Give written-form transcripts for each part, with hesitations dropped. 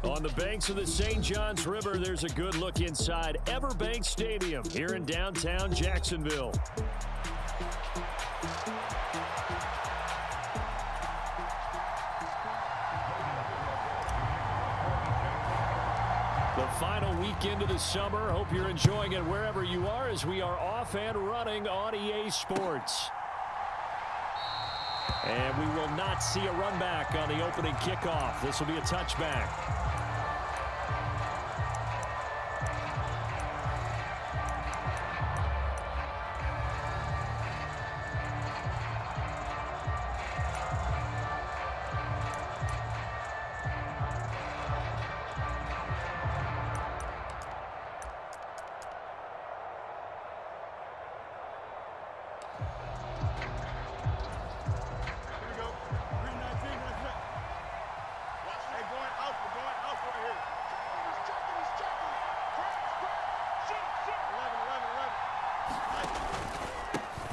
On the banks of the St. Johns River, there's a good look inside Everbank Stadium here in downtown Jacksonville. The final weekend of the summer. Hope you're enjoying it wherever you are as we are off and running on EA Sports. And we will not see a run back on the opening kickoff. This will be a touchback.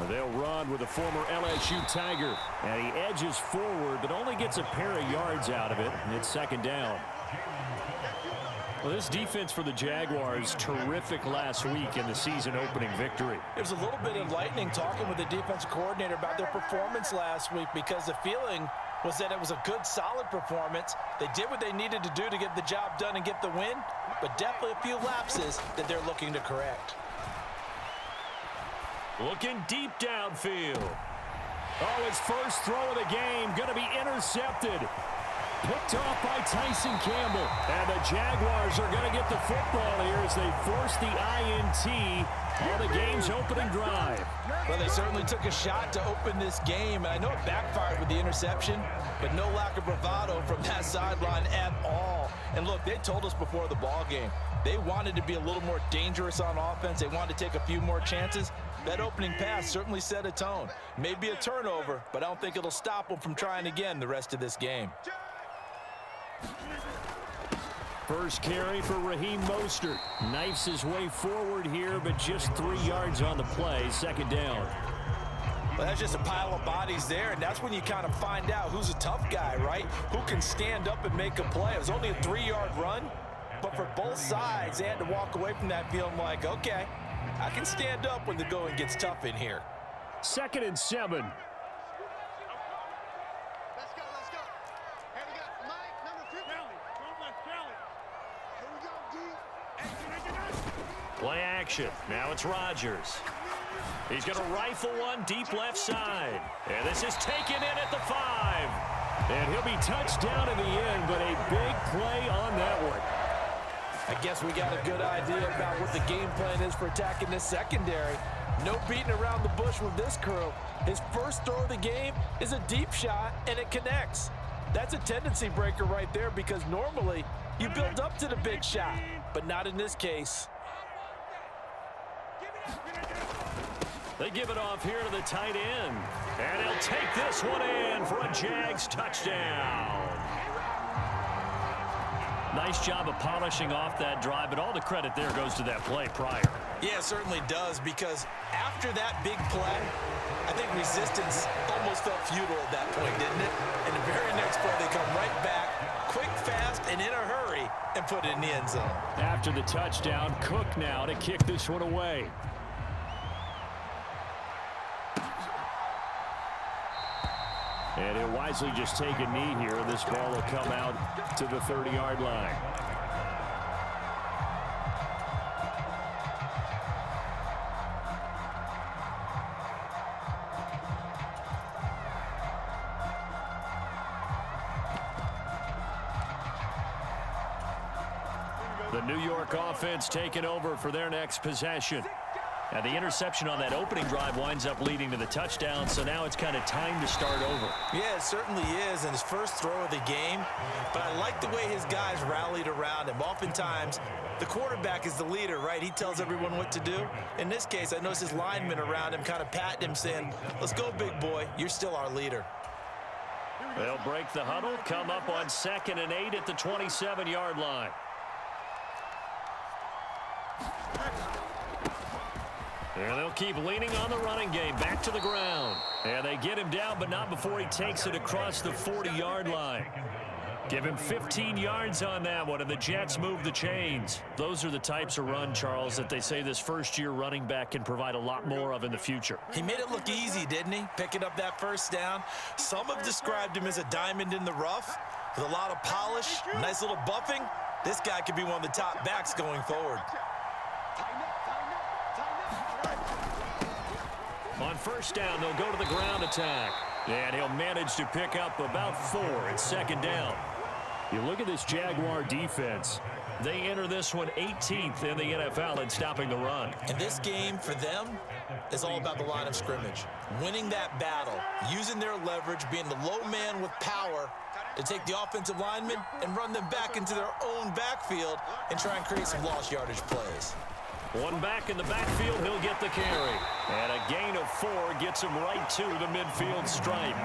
They'll run with a former LSU Tiger. And he edges forward, but only gets a pair of yards out of it. And it's second down. Well, this defense for the Jaguars, terrific last week in the season-opening victory. It was a little bit enlightening talking with the defensive coordinator about their performance last week because the feeling was that it was a good, solid performance. They did what they needed to do to get the job done and get the win, but definitely a few lapses that they're looking to correct. Looking deep downfield. Oh, his first throw of the game going to be intercepted. Picked off by Tyson Campbell. And the Jaguars are going to get the football here as they force the INT on the game's opening drive. Well, they certainly took a shot to open this game, and I know it backfired with the interception, but no lack of bravado from that sideline at all. And look, they told us before the ball game, they wanted to be a little more dangerous on offense. They wanted to take a few more chances. That opening pass certainly set a tone. Maybe a turnover, but I don't think it'll stop them from trying again the rest of this game. First carry for Raheem Mostert. Knifes his way forward here, but just 3 yards on the play. Second down. Well, that's just a pile of bodies there, and that's when you kind of find out who's a tough guy, right? Who can stand up and make a play. It was only a 3-yard run, but for both sides, they had to walk away from that feeling like, okay, I can stand up when the going gets tough in here. 2nd and 7. Play action. Now it's Rodgers. He's going to rifle one deep left side. And this is taken in at the 5. And he'll be touched down in the end, but a big play on that one. I guess we got a good idea about what the game plan is for attacking this secondary. No beating around the bush with this crew. His first throw of the game is a deep shot, and it connects. That's a tendency breaker right there because normally you build up to the big shot, but not in this case. They give it off here to the tight end. And he'll take this one in for a Jags touchdown. Nice job of polishing off that drive, but all the credit there goes to that play prior. Yeah, it certainly does, because after that big play, I think resistance almost felt futile at that point, didn't it? And the very next play, they come right back, quick, fast, and in a hurry, and put it in the end zone. After the touchdown, Cook now to kick this one away. And he'll wisely just take a knee here. This ball will come out to the 30-yard line. The New York offense taking over for their next possession. And the interception on that opening drive winds up leading to the touchdown, so now it's kind of time to start over. Yeah, it certainly is, and his first throw of the game. But I like the way his guys rallied around him. Oftentimes, the quarterback is the leader, right? He tells everyone what to do. In this case, I noticed his linemen around him kind of patting him, saying, let's go, big boy. You're still our leader. They'll break the huddle, come up on 2nd and 8 at the 27-yard line. And they'll keep leaning on the running game. Back to the ground. And they get him down, but not before he takes it across the 40-yard line. Give him 15 yards on that one, and the Jets move the chains. Those are the types of run, Charles, that they say this first-year running back can provide a lot more of in the future. He made it look easy, didn't he? Picking up that first down. Some have described him as a diamond in the rough with a lot of polish, nice little buffing. This guy could be one of the top backs going forward. On first down, they'll go to the ground attack. And he'll manage to pick up about 4 at second down. You look at this Jaguar defense. They enter this one 18th in the NFL in stopping the run. And this game for them is all about the line of scrimmage. Winning that battle, using their leverage, being the low man with power to take the offensive linemen and run them back into their own backfield and try and create some lost yardage plays. One back in the backfield, he'll get the carry. And a gain of 4 gets him right to the midfield stripe.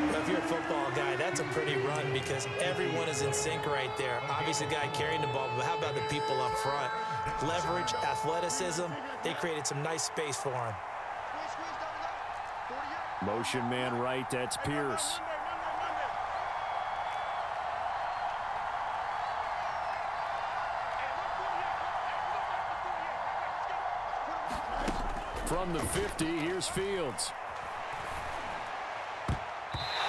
If you're a football guy, that's a pretty run because everyone is in sync right there. Obviously, the guy carrying the ball, but how about the people up front? Leverage, athleticism, they created some nice space for him. Motion man right, that's Pierce. From the 50, here's Fields.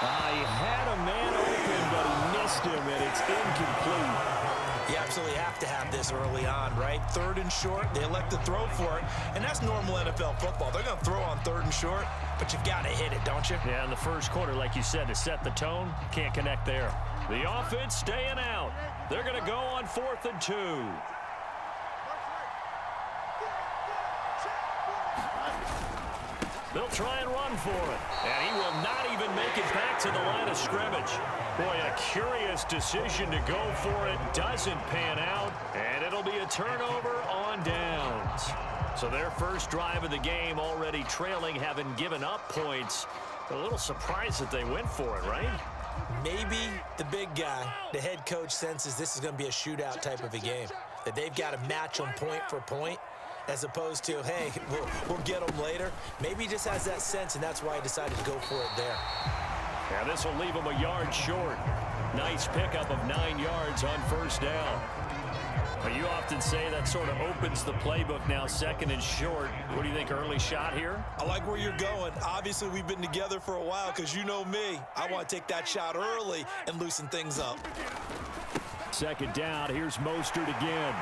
He had a man open, but he missed him, and it's incomplete. You absolutely have to have this early on, right? 3rd and short, they elect to throw for it, and that's normal NFL football. They're going to throw on 3rd and short, but you've got to hit it, don't you? Yeah, in the first quarter, like you said, to set the tone, can't connect there. The offense staying out. They're going to go on 4th and 2. They'll try and run for it. And he will not even make it back to the line of scrimmage. Boy, a curious decision to go for it. Doesn't pan out. And it'll be a turnover on downs. So their first drive of the game already trailing, having given up points. A little surprised that they went for it, right? Maybe the big guy, the head coach, senses this is going to be a shootout type of a game. That they've got to match them point for point. As opposed to, hey, we'll get them later. Maybe he just has that sense, and that's why he decided to go for it there. Yeah, this will leave him a yard short. Nice pickup of 9 yards on first down. But you often say that sort of opens the playbook now, 2nd and short. What do you think, early shot here? I like where you're going. Obviously, we've been together for a while because you know me. I want to take that shot early and loosen things up. 2nd down, here's Mostert again.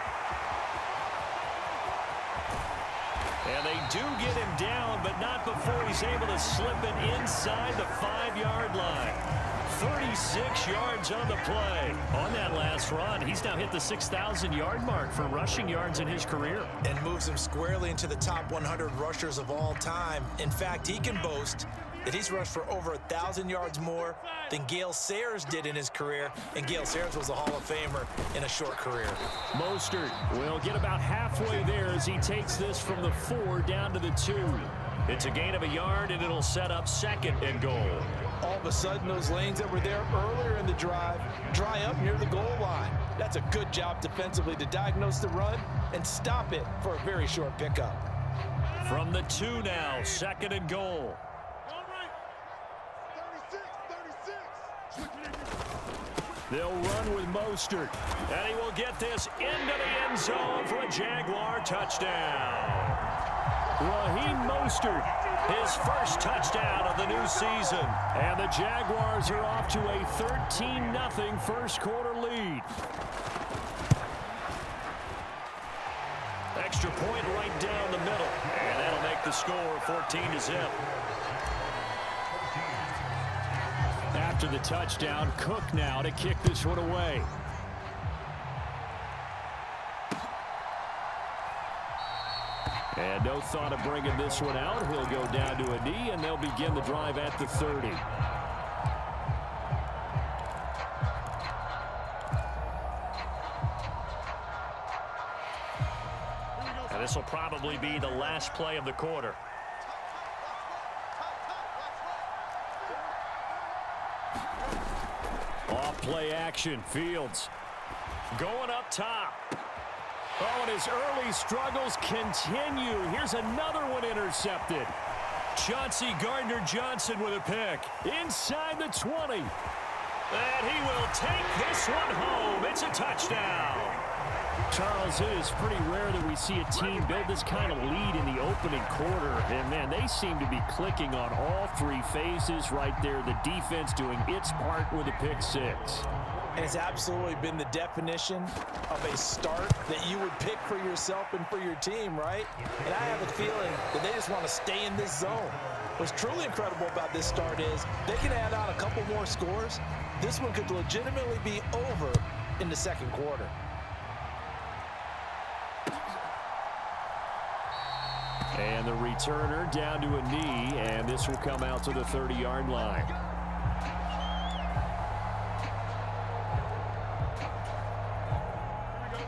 And they do get him down, but not before he's able to slip it inside the 5-yard line. 36 yards on the play. On that last run, he's now hit the 6,000-yard mark for rushing yards in his career. And moves him squarely into the top 100 rushers of all time. In fact, he can boast that he's rushed for over 1,000 yards more than Gale Sayers did in his career, and Gale Sayers was a Hall of Famer in a short career. Mostert will get about halfway there as he takes this from the 4 down to the 2. It's a gain of a yard, and it'll set up 2nd and goal. All of a sudden, those lanes that were there earlier in the drive dry up near the goal line. That's a good job defensively to diagnose the run and stop it for a very short pickup. From the 2 now, 2nd and goal. They'll run with Mostert, and he will get this into the end zone for a Jaguar touchdown. Raheem Mostert, his first touchdown of the new season. And the Jaguars are off to a 13-0 first quarter lead. Extra point right down the middle, and that'll make the score 14-0. After the touchdown, Cook now to kick this one away. And no thought of bringing this one out. He'll go down to a knee, and they'll begin the drive at the 30. And this will probably be the last play of the quarter. Off-play action, Fields going up top. Oh, and his early struggles continue. Here's another one intercepted. Chauncey Gardner-Johnson with a pick inside the 20. And he will take this one home. It's a touchdown. Charles, it is pretty rare that we see a team build this kind of lead in the opening quarter. And, man, they seem to be clicking on all three phases right there. The defense doing its part with a pick six. And it's absolutely been the definition of a start that you would pick for yourself and for your team, right? And I have a feeling that they just want to stay in this zone. What's truly incredible about this start is they can add on a couple more scores. This one could legitimately be over in the second quarter. And the returner down to a knee, and this will come out to the 30-yard line.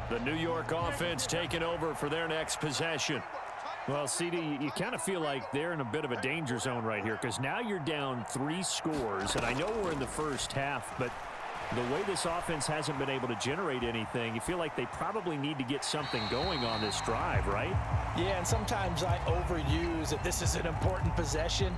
The New York offense taking over for their next possession. Well, CD, you kind of feel like they're in a bit of a danger zone right here because now you're down 3 scores, and I know we're in the first half, but the way this offense hasn't been able to generate anything, you feel like they probably need to get something going on this drive, right? Yeah, and sometimes I overuse that this is an important possession,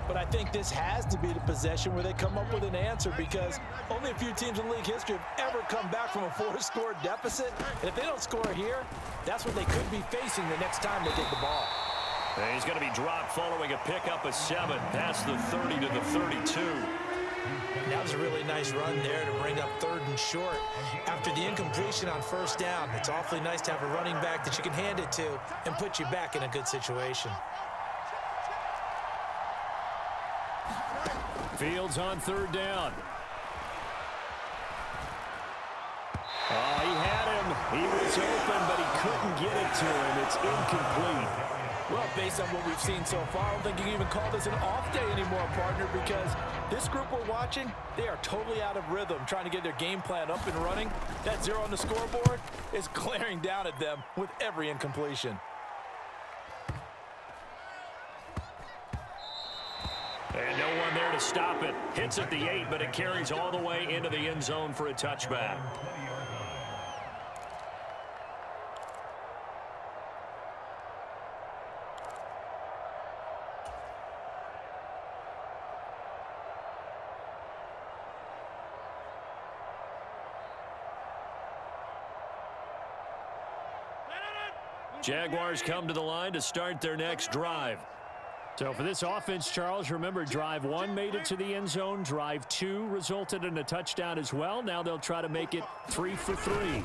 but I think this has to be the possession where they come up with an answer because only a few teams in league history have ever come back from a 4-score deficit. And if they don't score here, that's what they could be facing the next time they get the ball. And he's going to be dropped following a pickup of 7 past the 30 to the 32. That was a really nice run there to bring up 3rd and short. After the incompletion on 1st down, it's awfully nice to have a running back that you can hand it to and put you back in a good situation. Fields on 3rd down. Oh, he had him. He was open, but he couldn't get it to him. It's incomplete. Well, based on what we've seen so far, I don't think you can even call this an off day anymore, partner, because this group we're watching, they are totally out of rhythm, trying to get their game plan up and running. That 0 on the scoreboard is glaring down at them with every incompletion. And no one there to stop it. Hits at the 8, but it carries all the way into the end zone for a touchback. Jaguars come to the line to start their next drive. So for this offense, Charles, remember, drive 1 made it to the end zone. Drive 2 resulted in a touchdown as well. Now they'll try to make it 3 for 3.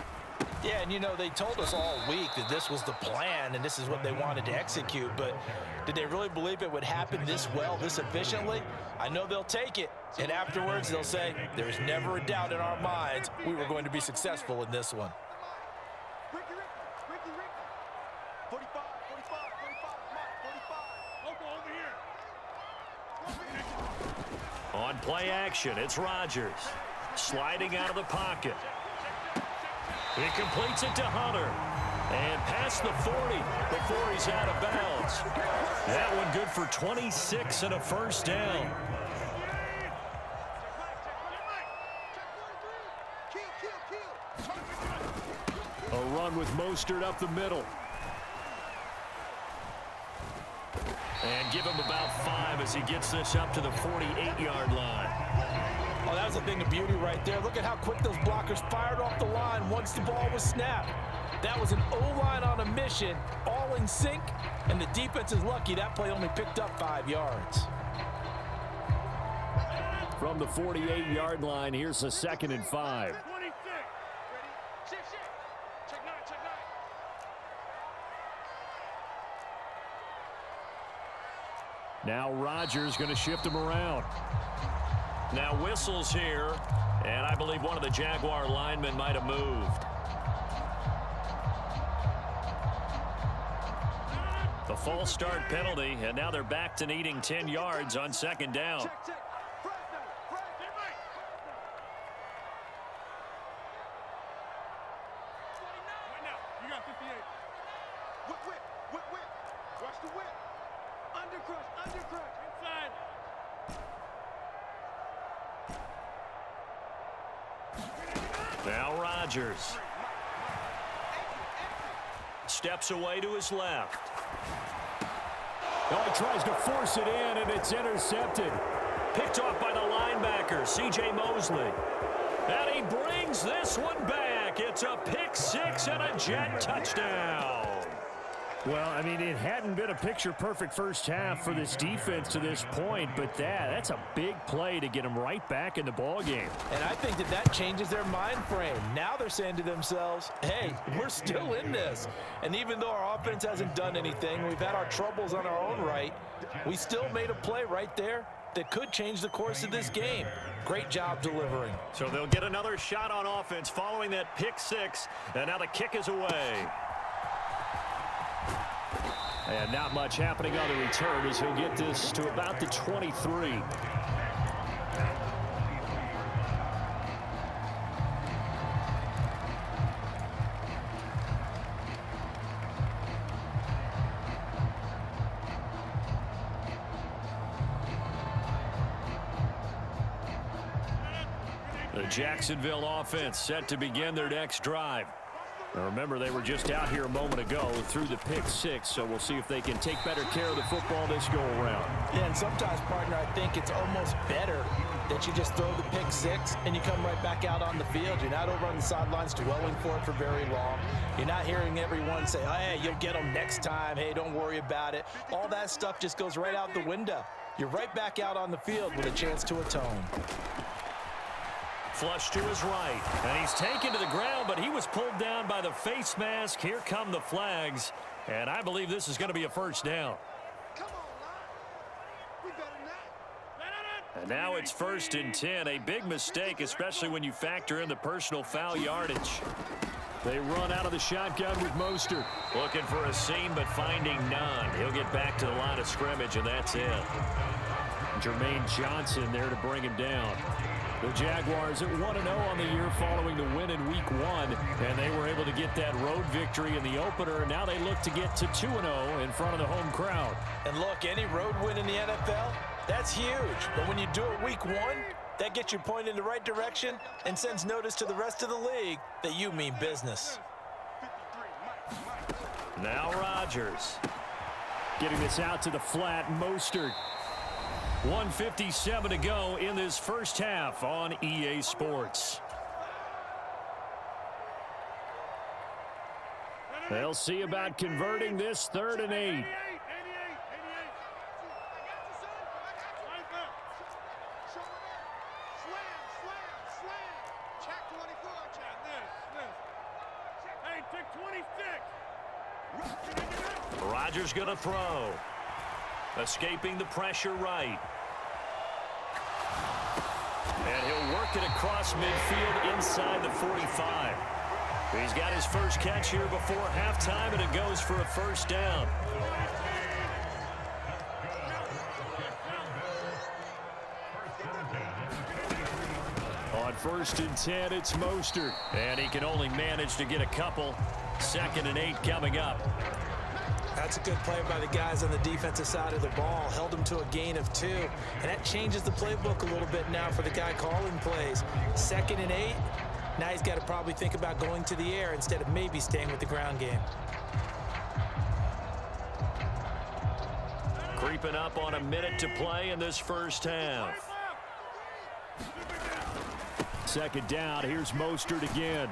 Yeah, and you know, they told us all week that this was the plan and this is what they wanted to execute, but did they really believe it would happen this well, this efficiently? I know they'll take it, and afterwards they'll say, there's never a doubt in our minds we were going to be successful in this one. On play action, it's Rodgers. Sliding out of the pocket. He completes it to Hunter. And past the 40 before he's out of bounds. That one good for 26 and a 1st down. A run with Mostert up the middle. And give him about 5 as he gets this up to the 48-yard line. Oh, that was a thing of beauty right there. Look at how quick those blockers fired off the line once the ball was snapped. That was an O-line on a mission, all in sync, and the defense is lucky that play only picked up 5 yards. From the 48-yard line, here's a 2nd and 5. Now Rodgers going to shift him around. Now whistles here, and I believe one of the Jaguar linemen might have moved. The false start penalty, and now they're back to needing 10 yards on 2nd down. Now Rodgers steps away to his left. Oh, he tries to force it in, and it's intercepted. Picked off by the line linebacker, C.J. Mosley. And he brings this one back. It's a pick six and a Jet touchdown. Well, I mean, it hadn't been a picture-perfect first half for this defense to this point, but that's a big play to get them right back in the ballgame. And I think that changes their mind frame. Now they're saying to themselves, hey, we're still in this. And even though our offense hasn't done anything, we've had our troubles on our own right, we still made a play right there that could change the course of this game. Great job delivering. So they'll get another shot on offense following that pick six, and now the kick is away. And not much happening on the return as he'll get this to about the 23. The Jacksonville offense set to begin their next drive. Now remember, they were just out here a moment ago through the pick six, so we'll see if they can take better care of the football this go-around. Yeah, and sometimes, partner, I think it's almost better that you just throw the pick six and you come right back out on the field. You're not over on the sidelines dwelling for it for very long. You're not hearing everyone say, oh, hey, you'll get them next time. Hey, don't worry about it. All that stuff just goes right out the window. You're right back out on the field with a chance to atone. Flush to his right, and he's taken to the ground, but he was pulled down by the face mask. Here come the flags, and I believe this is going to be a first down. And now it's 1st and 10, a big mistake, especially when you factor in the personal foul yardage. They run out of the shotgun with Mostert. Looking for a seam, but finding none. He'll get back to the line of scrimmage, and that's it. Jermaine Johnson there to bring him down. The Jaguars at 1-0 on the year following the win in Week 1, and they were able to get that road victory in the opener, and now they look to get to 2-0 in front of the home crowd. And look, any road win in the NFL, that's huge. But when you do it Week 1, that gets you pointed in the right direction and sends notice to the rest of the league that you mean business. Now Rodgers getting this out to the flat. Mostert. 1:57 to go in this first half on EA Sports. They'll see about converting this 3rd and 8. Rodgers going to throw. Escaping the pressure right. And he'll work it across midfield inside the 45. He's got his first catch here before halftime, and it goes for a first down. On 1st and 10, it's Mostert. And he can only manage to get a couple. 2nd and 8 coming up. That's a good play by the guys on the defensive side of the ball. Held them to a gain of 2. And that changes the playbook a little bit now for the guy calling plays. 2nd and 8. Now he's got to probably think about going to the air instead of maybe staying with the ground game. Creeping up on a minute to play in this first half. 2nd down. Here's Mostert again.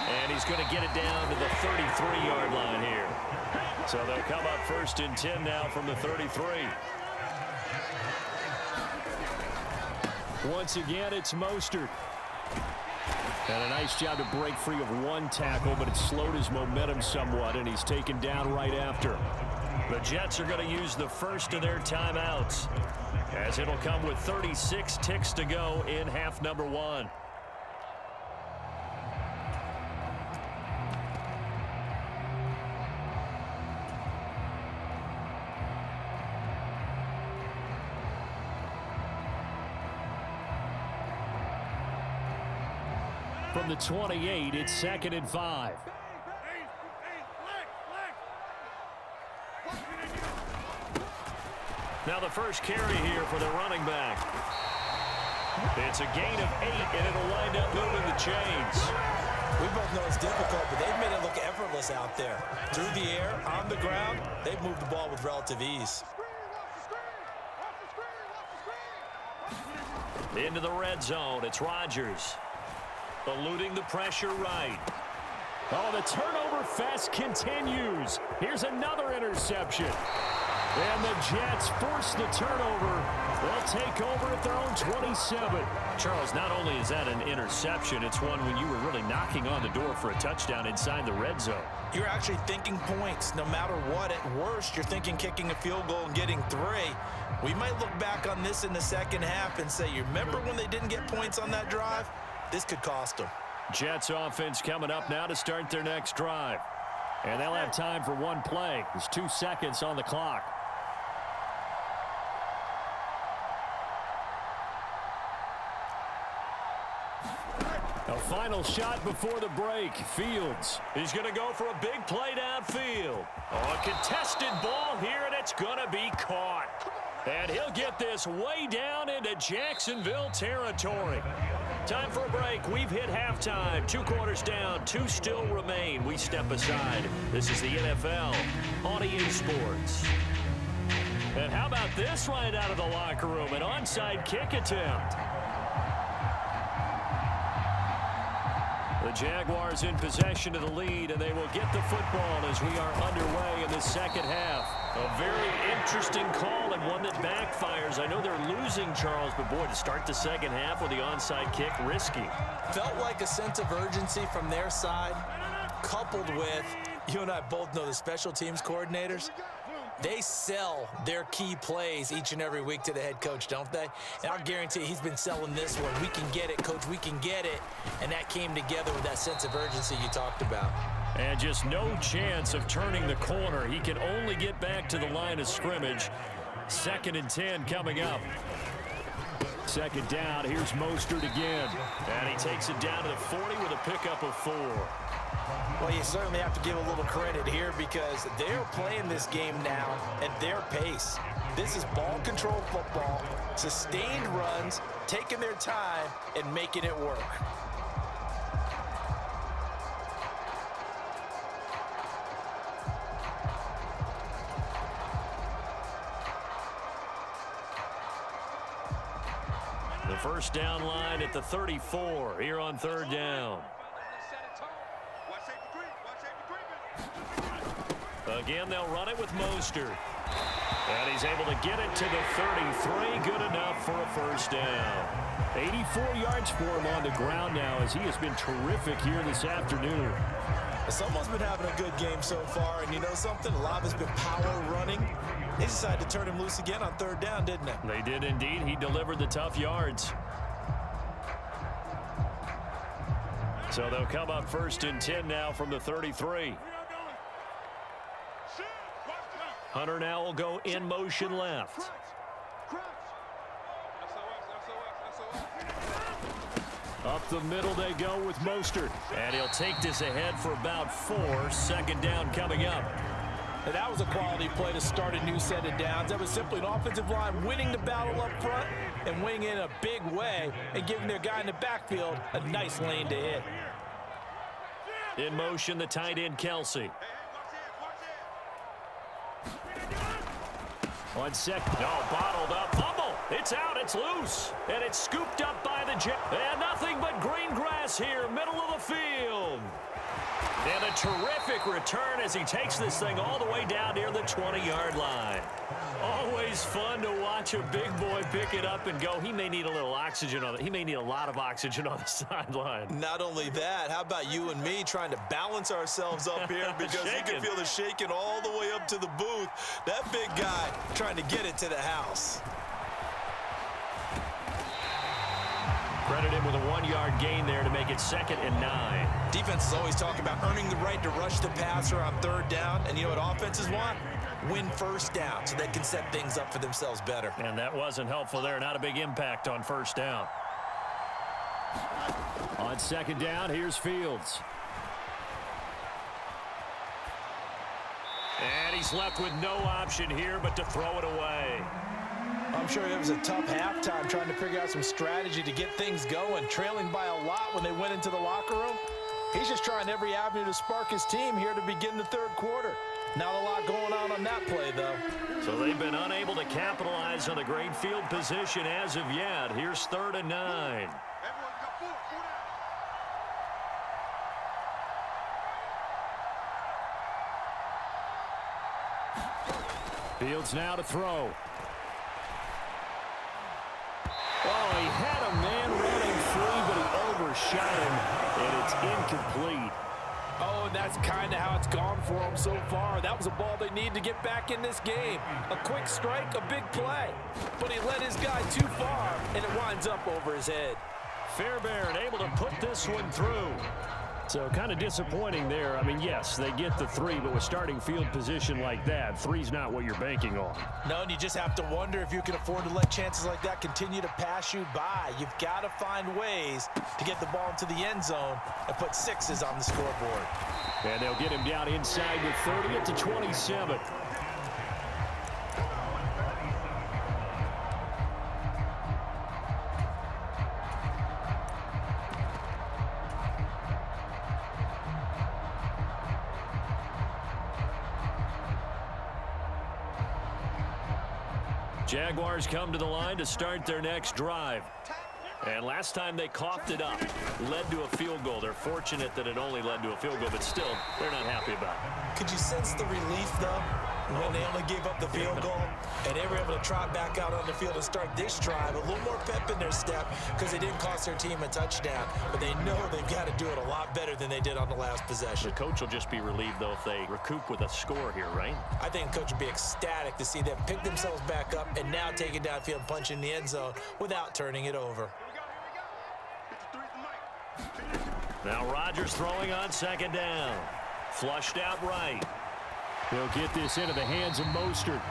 And he's going to get it down to the 33-yard line here. So they'll come up 1st and 10 now from the 33. Once again, it's Mostert. And a nice job to break free of one tackle, but it slowed his momentum somewhat, and he's taken down right after. The Jets are going to use the first of their timeouts, as it'll come with 36 ticks to go in half number 1. From the 28, it's 2nd and 5. Now the first carry here for the running back. It's a gain of 8, and it'll wind up moving the chains. We both know it's difficult, but they've made it look effortless out there. Through the air, on the ground, they've moved the ball with relative ease. Into the red zone, it's Rodgers. Eluding the pressure right. Oh, the turnover fest continues. Here's another interception. And the Jets force the turnover. They'll take over at their own 27. Charles, not only is that an interception, it's one when you were really knocking on the door for a touchdown inside the red zone. You're actually thinking points no matter what. At worst, you're thinking kicking a field goal and getting 3. We might look back on this in the second half and say, you remember when they didn't get points on that drive? This could cost them. Jets offense coming up now to start their next drive. And they'll have time for one play. There's 2 seconds on the clock. A final shot before the break. Fields. He's going to go for a big play downfield. Oh, a contested ball here, and it's going to be caught. And he'll get this way down into Jacksonville territory. Time for a break. We've hit halftime. 2 quarters down. 2 still remain. We step aside. This is the NFL on EA Sports. And how about this right out of the locker room? An onside kick attempt. The Jaguars in possession of the lead, and they will get the football as we are underway in the second half. A very interesting call and one that backfires. I know they're losing, Charles, but boy, to start the second half with the onside kick, risky. Felt like a sense of urgency from their side, coupled with, you and I both know the special teams coordinators. They sell their key plays each and every week to the head coach, don't they? And I'll guarantee he's been selling this one. We can get it, coach, we can get it. And that came together with that sense of urgency you talked about. And just no chance of turning the corner. He can only get back to the line of scrimmage. 2nd and 10 coming up. Second down, here's Mostert again. And he takes it down to the 40 with a pickup of 4. Well, you certainly have to give a little credit here because they're playing this game now at their pace. This is ball control football, sustained runs, taking their time, and making it work. The first down line at the 34 here on 3rd down. Again, they'll run it with Mostert. And he's able to get it to the 33. Good enough for a first down. 84 yards for him on the ground now as he has been terrific here this afternoon. Someone's been having a good game so far, and you know something? A lot of it's been power running. They decided to turn him loose again on 3rd down, didn't they? They did indeed. He delivered the tough yards. So they'll come up 1st and 10 now from the 33. Hunter now will go in motion left. Up the middle they go with Mostert. And he'll take this ahead for about 4. 2nd down coming up. And that was a quality play to start a new set of downs. That was simply an offensive line winning the battle up front and winning in a big way and giving their guy in the backfield a nice lane to hit. In motion, the tight end, Kelsey. On second, bottled up, fumble. It's out, it's loose, and it's scooped up by the Jets. And nothing but green grass here, middle of the field. And a terrific return as he takes this thing all the way down near the 20-yard line. Always fun to watch a big boy pick it up and go. He may need a little oxygen on it. He may need a lot of oxygen on the sideline. Not only that, how about you and me trying to balance ourselves up here because you can feel the shaking all the way up to the booth. That big guy trying to get it to the house. Credit him with a 1-yard gain there to make it 2nd and 9. Defense is always talking about earning the right to rush the passer on 3rd down. And you know what offenses want? Win 1st down so they can set things up for themselves better. And that wasn't helpful there. Not a big impact on 1st down. On 2nd down, here's Fields. And he's left with no option here but to throw it away. I'm sure it was a tough halftime trying to figure out some strategy to get things going, trailing by a lot when they went into the locker room. He's just trying every avenue to spark his team here to begin the 3rd quarter. Not a lot going on that play, though. So they've been unable to capitalize on the great field position as of yet. Here's 3rd and 9. Fields now to throw. Oh, he had a man running free, but he overshot him, and it's incomplete. Oh, and that's kind of how it's gone for them so far. That was a ball they need to get back in this game. A quick strike, a big play. But he led his guy too far, and it winds up over his head. Fairbairn able to put this one through. So kind of disappointing there. I mean, yes, they get the 3, but with starting field position like that, 3's not what you're banking on. No, and you just have to wonder if you can afford to let chances like that continue to pass you by. You've got to find ways to get the ball into the end zone and put 6s on the scoreboard. And they'll get him down inside with 30 at the 27. Jaguars come to the line to start their next drive. And last time they coughed it up, led to a field goal. They're fortunate that it only led to a field goal, but still, they're not happy about it. Could you sense the relief, though, when they only gave up the field goal and they were able to trot back out on the field and start this drive? A little more pep in their step because they didn't cost their team a touchdown, but they know they've got to do it a lot better than they did on the last possession. The coach will just be relieved, though, if they recoup with a score here, right? I think the coach would be ecstatic to see them pick themselves back up and now take it downfield and punch in the end zone without turning it over. Now Rodgers throwing on 2nd down. Flushed out right. He'll get this into the hands of Mostert.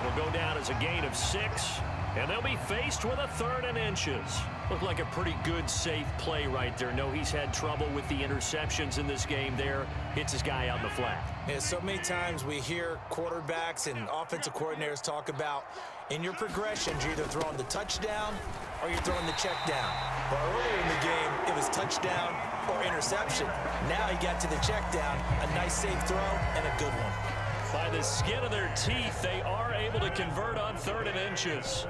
It'll go down as a gain of 6, and they'll be faced with a 3rd and inches. Looked like a pretty good, safe play right there. No, he's had trouble with the interceptions in this game there. Hits his guy on the flat. Yeah, so many times we hear quarterbacks and offensive coordinators talk about in your progressions, you're either throwing the touchdown or you're throwing the check down. But earlier in the game, it was touchdown or interception. Now he got to the check down, a nice safe throw, and a good one. By the skin of their teeth, they are able to convert on 3rd and inches.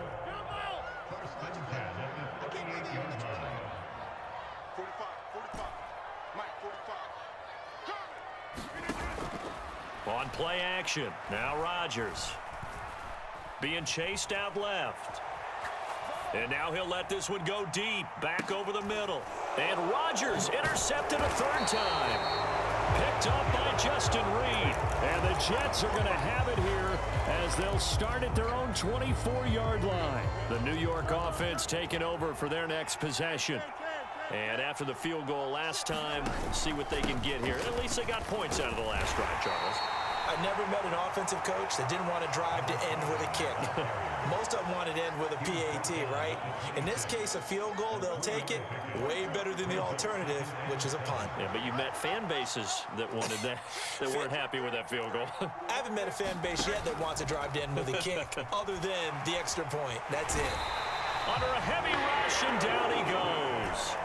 On play action, now Rodgers. Being chased out left. And now he'll let this one go deep, back over the middle. And Rodgers intercepted a 3rd time. Picked up by Justin Reed. And the Jets are going to have it here as they'll start at their own 24-yard line. The New York offense taking over for their next possession. And after the field goal last time, see what they can get here. At least they got points out of the last drive, Charles. I never met an offensive coach that didn't want to drive to end with a kick. Most of them wanted to end with a PAT, right? In this case, a field goal, they'll take it way better than the alternative, which is a punt. Yeah, but you met fan bases that wanted that, that weren't happy with that field goal. I haven't met a fan base yet that wants to drive to end with a kick, other than the extra point. That's it. Under a heavy rush, and down he goes.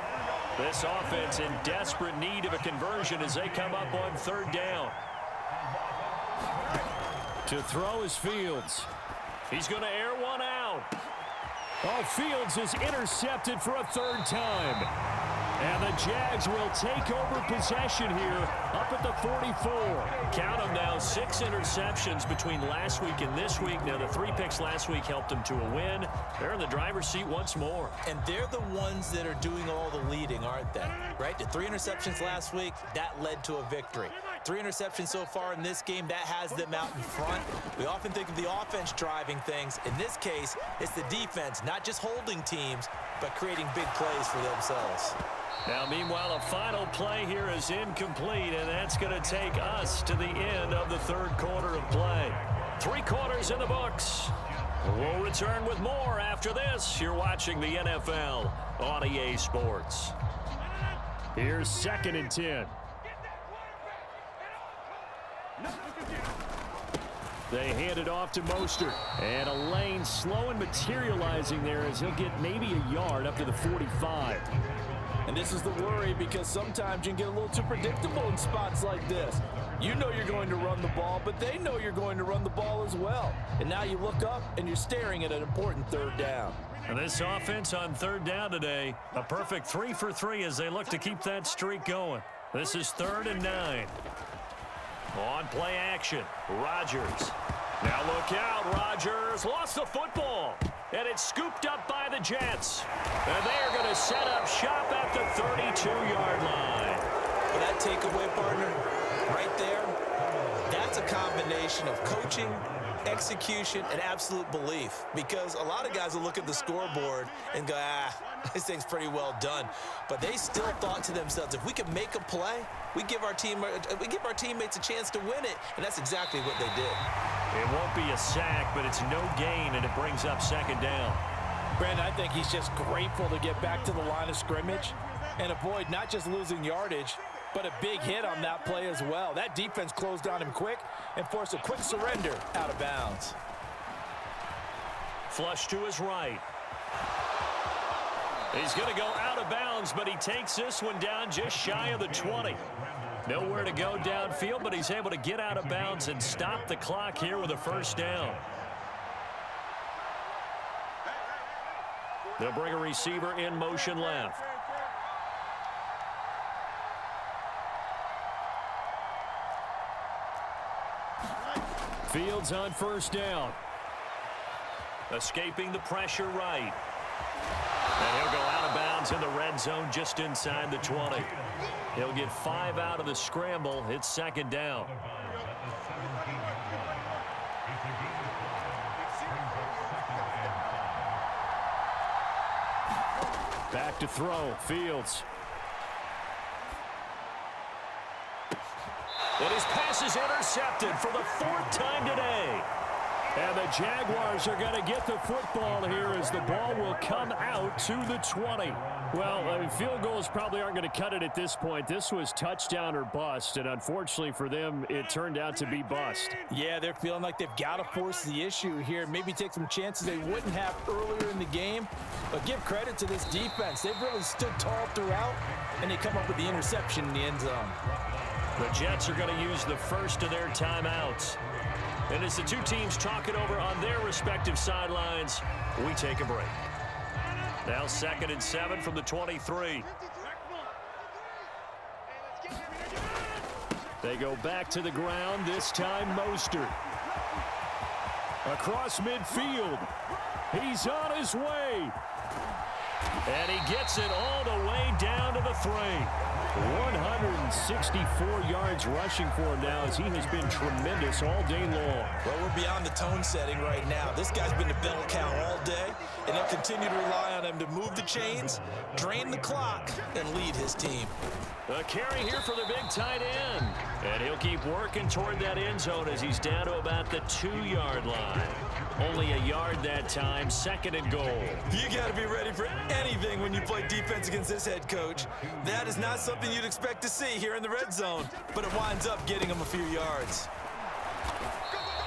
This offense in desperate need of a conversion as they come up on 3rd down. To throw is Fields. He's going to air one out. Oh, Fields is intercepted for a 3rd time. And the Jags will take over possession here up at the 44. Count them now, 6 interceptions between last week and this week. Now, the 3 picks last week helped them to a win. They're in the driver's seat once more. And they're the ones that are doing all the leading, aren't they? Right? The 3 interceptions last week, that led to a victory. 3 interceptions so far in this game, that has them out in front. We often think of the offense driving things. In this case, it's the defense, not just holding teams, but creating big plays for themselves. Now, meanwhile, a final play here is incomplete, and that's going to take us to the end of the 3rd quarter of play. 3 quarters in the books. We'll return with more after this. You're watching the NFL on EA Sports. Here's 2nd and 10. They hand it off to Mostert. And a lane slow and materializing there as he'll get maybe a yard up to the 45. And this is the worry because sometimes you can get a little too predictable in spots like this. You know you're going to run the ball, but they know you're going to run the ball as well. And now you look up and you're staring at an important third down. And this offense on third down today, a perfect 3 for 3 as they look to keep that streak going. This is 3rd and 9. On play action, Rodgers. Now look out, Rodgers lost the football. And it's scooped up by the Jets. And they are going to set up shop at the 32-yard line. Well, that takeaway, partner, right there, that's a combination of coaching, execution, and absolute belief. Because a lot of guys will look at the scoreboard and go, this thing's pretty well done. But they still thought to themselves, if we can make a play, we give our teammates a chance to win it. And that's exactly what they did. It won't be a sack, but it's no gain, and it brings up 2nd down. Brandon, I think he's just grateful to get back to the line of scrimmage and avoid not just losing yardage, but a big hit on that play as well. That defense closed on him quick and forced a quick surrender out of bounds. Flush to his right. He's going to go out of bounds, but he takes this one down just shy of the 20. Nowhere to go downfield, but he's able to get out of bounds and stop the clock here with a 1st down. They'll bring a receiver in motion left. Fields on 1st down. Escaping the pressure right. And he'll go out of bounds in the red zone just inside the 20. He'll get 5 out of the scramble. It's 2nd down. Back to throw. Fields. And his pass is intercepted for the 4th time today. And the Jaguars are going to get the football here as the ball will come out to the 20. Well, field goals probably aren't going to cut it at this point. This was touchdown or bust, and unfortunately for them, it turned out to be bust. Yeah, they're feeling like they've got to force the issue here. Maybe take some chances they wouldn't have earlier in the game. But give credit to this defense. They've really stood tall throughout, and they come up with the interception in the end zone. The Jets are going to use the first of their timeouts. And as the two teams talk it over on their respective sidelines, we take a break. Now 2nd and 7 from the 23. They go back to the ground, this time Mostert. Across midfield. He's on his way. And he gets it all the way down to the 3. 164 yards rushing for him now as he has been tremendous all day long. Well, we're beyond the tone setting right now. This guy's been the bell cow all day, and they'll continue to rely on him to move the chains, drain the clock, and lead his team. A carry here for the big tight end. And he'll keep working toward that end zone as he's down to about the 2-yard line. Only a yard that time, 2nd and goal. You got to be ready for anything when you play defense against this head coach. That is not something you'd expect to see here in the red zone, but it winds up getting him a few yards.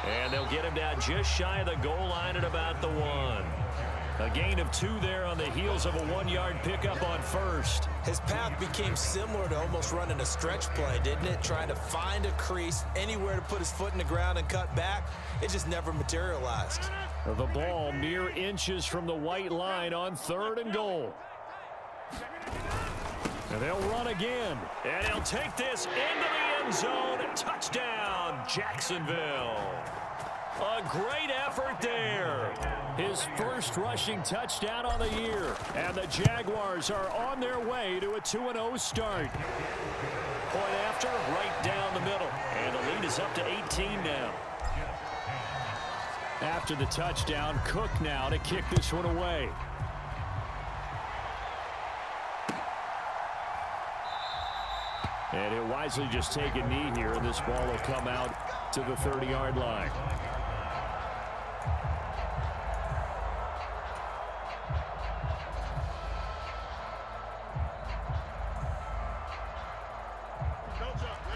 And they'll get him down just shy of the goal line at about the 1. A gain of 2 there on the heels of a 1-yard pickup on 1st. His path became similar to almost running a stretch play, didn't it? Trying to find a crease, anywhere to put his foot in the ground and cut back. It just never materialized. The ball mere inches from the white line on 3rd and goal. And they'll run again. And he'll take this into the end zone. Touchdown, Jacksonville. A great effort there. His first rushing touchdown on the year. And the Jaguars are on their way to a 2-0 start. Point after, right down the middle. And the lead is up to 18 now. After the touchdown, Cook now to kick this one away. And he'll wisely just take a knee here, and this ball will come out to the 30-yard line.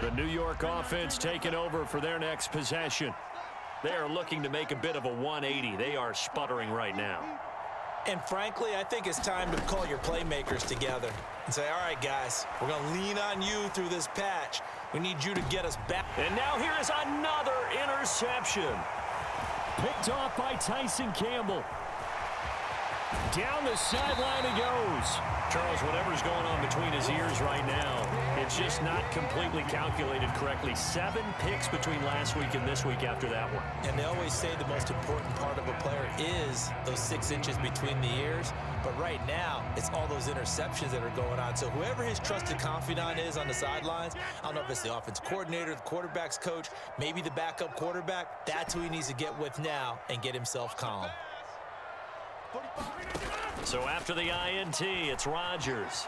The New York offense taking over for their next possession. They are looking to make a bit of a 180. They are sputtering right now. And frankly, I think it's time to call your playmakers together and say, all right, guys, we're going to lean on you through this patch. We need you to get us back. And now here is another interception. Picked off by Tyson Campbell. Down the sideline he goes. Charles, whatever's going on between his ears right now, it's just not completely calculated correctly. 7 picks between last week and this week after that one. And they always say the most important part of a player is those 6 inches between the ears. But right now, it's all those interceptions that are going on. So whoever his trusted confidant is on the sidelines, I don't know if it's the offense coordinator, the quarterback's coach, maybe the backup quarterback, that's who he needs to get with now and get himself calm. So after the INT, it's Rodgers.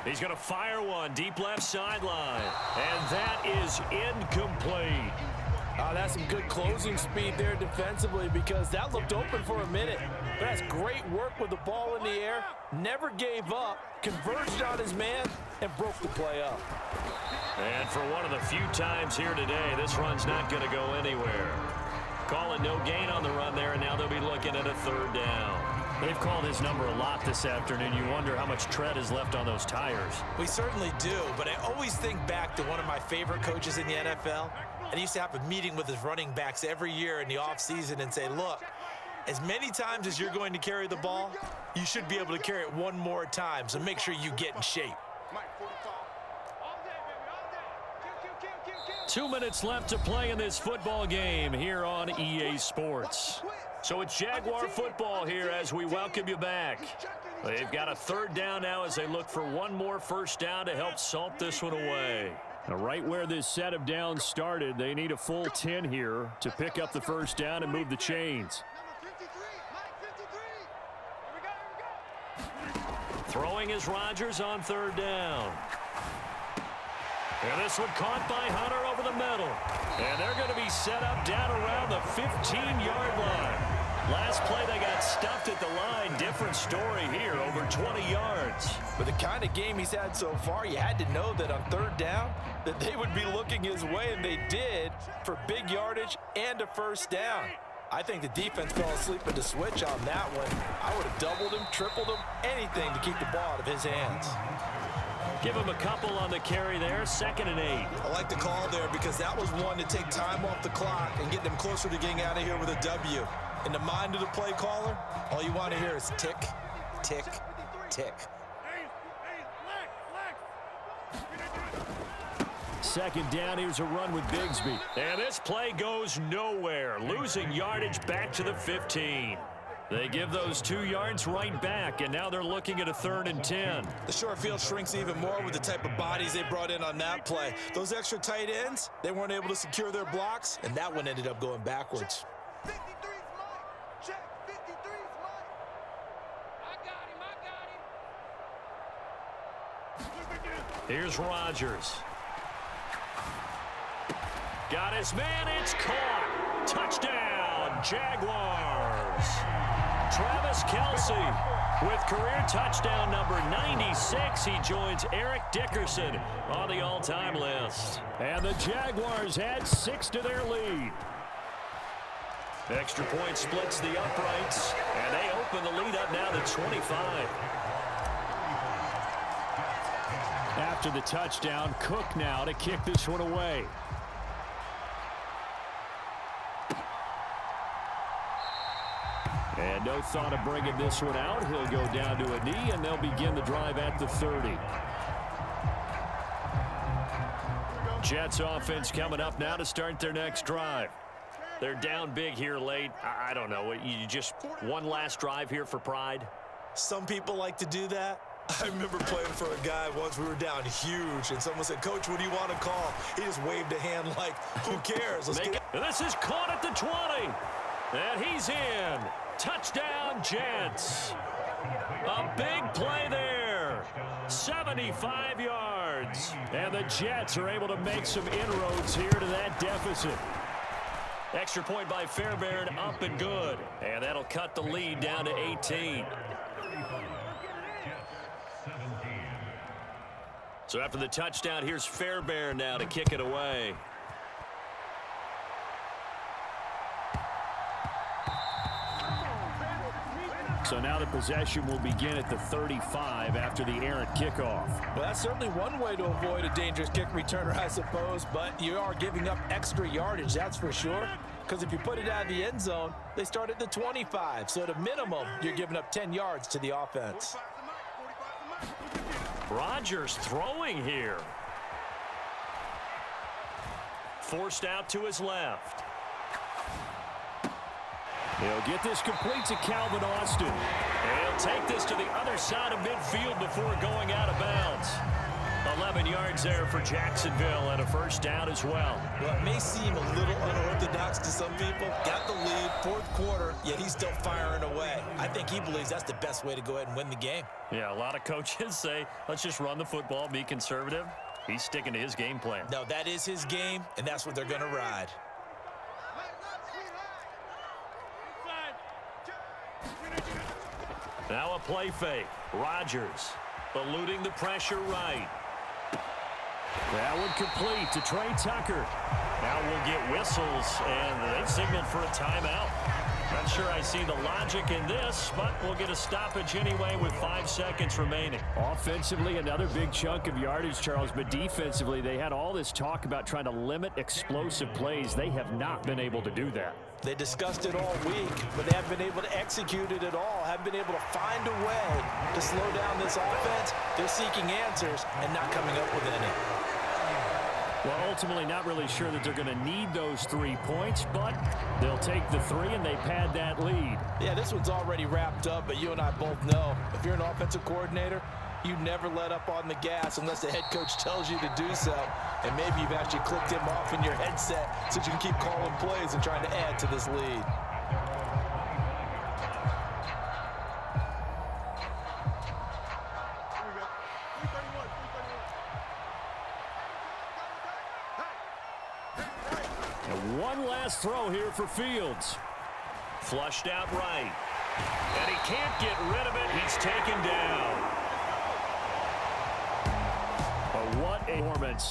He's going to fire one deep left sideline. And that is incomplete. That's some good closing speed there defensively because that looked open for a minute. But that's great work with the ball in the air. Never gave up, converged on his man, and broke the play up. And for one of the few times here today, this run's not going to go anywhere. Calling no gain on the run there, and now they'll be looking at a 3rd down. They've called his number a lot this afternoon. You wonder how much tread is left on those tires. We certainly do, but I always think back to one of my favorite coaches in the NFL, and he used to have a meeting with his running backs every year in the offseason and say, look, as many times as you're going to carry the ball, you should be able to carry it one more time, so make sure you get in shape. 2 minutes left to play in this football game here on EA Sports. So it's Jaguar football here as we welcome you back. They've got a 3rd down now as they look for one more first down to help salt this one away. Now, right where this set of downs started, they need a full 10 here to pick up the first down and move the chains. Throwing is Rodgers on 3rd down. And this one caught by Hunter over the middle. And they're going to be set up down around the 15-yard line. Last play, they got stuffed at the line. Different story here, over 20 yards. With the kind of game he's had so far, you had to know that on 3rd down that they would be looking his way, and they did, for big yardage and a first down. I think the defense fell asleep at the switch on that one. I would have doubled him, tripled him, anything to keep the ball out of his hands. Give him a couple on the carry there, 2nd and 8. I like the call there because that was one to take time off the clock and get them closer to getting out of here with a W. In the mind of the play caller, all you want to hear is tick, tick, tick. 2nd down, here's a run with Bigsby. And this play goes nowhere, losing yardage back to the 15. They give those 2 yards right back, and now they're looking at a 3rd and 10. The short field shrinks even more with the type of bodies they brought in on that play. Those extra tight ends, they weren't able to secure their blocks, and that one ended up going backwards. 53's Mike. Check. 53's Mike. I got him. Here's Rodgers. Got his man, it's caught. Touchdown, Jaguars. Travis Kelce with career touchdown number 96. He joins Eric Dickerson on the all-time list. And the Jaguars add 6 to their lead. Extra point splits the uprights, and they open the lead up now to 25. After the touchdown, Cook now to kick this one away. And no thought of bringing this one out. He'll go down to a knee, and they'll begin the drive at the 30. Jets offense coming up now to start their next drive. They're down big here late. I don't know. You just one last drive here for pride? Some people like to do that. I remember playing for a guy once. We were down huge, and someone said, Coach, what do you want to call? He just waved a hand like, who cares? Let's get it. This is caught at the 20. And he's in. Touchdown, Jets. A big play there. 75 yards. And the Jets are able to make some inroads here to that deficit. Extra point by Fairbairn, up and good. And that'll cut the lead down to 18. So after the touchdown, here's Fairbairn now to kick it away. So now the possession will begin at the 35 after the errant kickoff. Well, that's certainly one way to avoid a dangerous kick returner, I suppose, but you are giving up extra yardage, that's for sure. Because if you put it out of the end zone, they start at the 25. So at a minimum, you're giving up 10 yards to the offense. Rodgers throwing here. Forced out to his left. He'll get this complete to Calvin Austin. And he'll take this to the other side of midfield before going out of bounds. 11 yards there for Jacksonville and a first down as well. Well, it may seem a little unorthodox to some people. Got the lead, fourth quarter, yet he's still firing away. I think he believes that's the best way to go ahead and win the game. Yeah, a lot of coaches say, let's just run the football, be conservative. He's sticking to his game plan. No, that is his game, and that's what they're going to ride. Now a play fake. Rodgers eluding the pressure right. That one complete to Trey Tucker. Now we'll get whistles, and they've signaled for a timeout. Not sure I see the logic in this, but we'll get a stoppage anyway with 5 seconds remaining. Offensively, another big chunk of yardage, Charles, but defensively, they had all this talk about trying to limit explosive plays. They have not been able to do that. They discussed it all week, but they haven't been able to execute it at all. Haven't been able to find a way to slow down this offense. They're seeking answers and not coming up with any. Well, ultimately not really sure that they're going to need those 3 points, but they'll take the 3 and they pad that lead. Yeah, this one's already wrapped up, but you and I both know if you're an offensive coordinator, you never let up on the gas unless the head coach tells you to do so. And maybe you've actually clicked him off in your headset so you can keep calling plays and trying to add to this lead. And one last throw here for Fields. Flushed out right. And he can't get rid of it. He's taken down. But what a performance.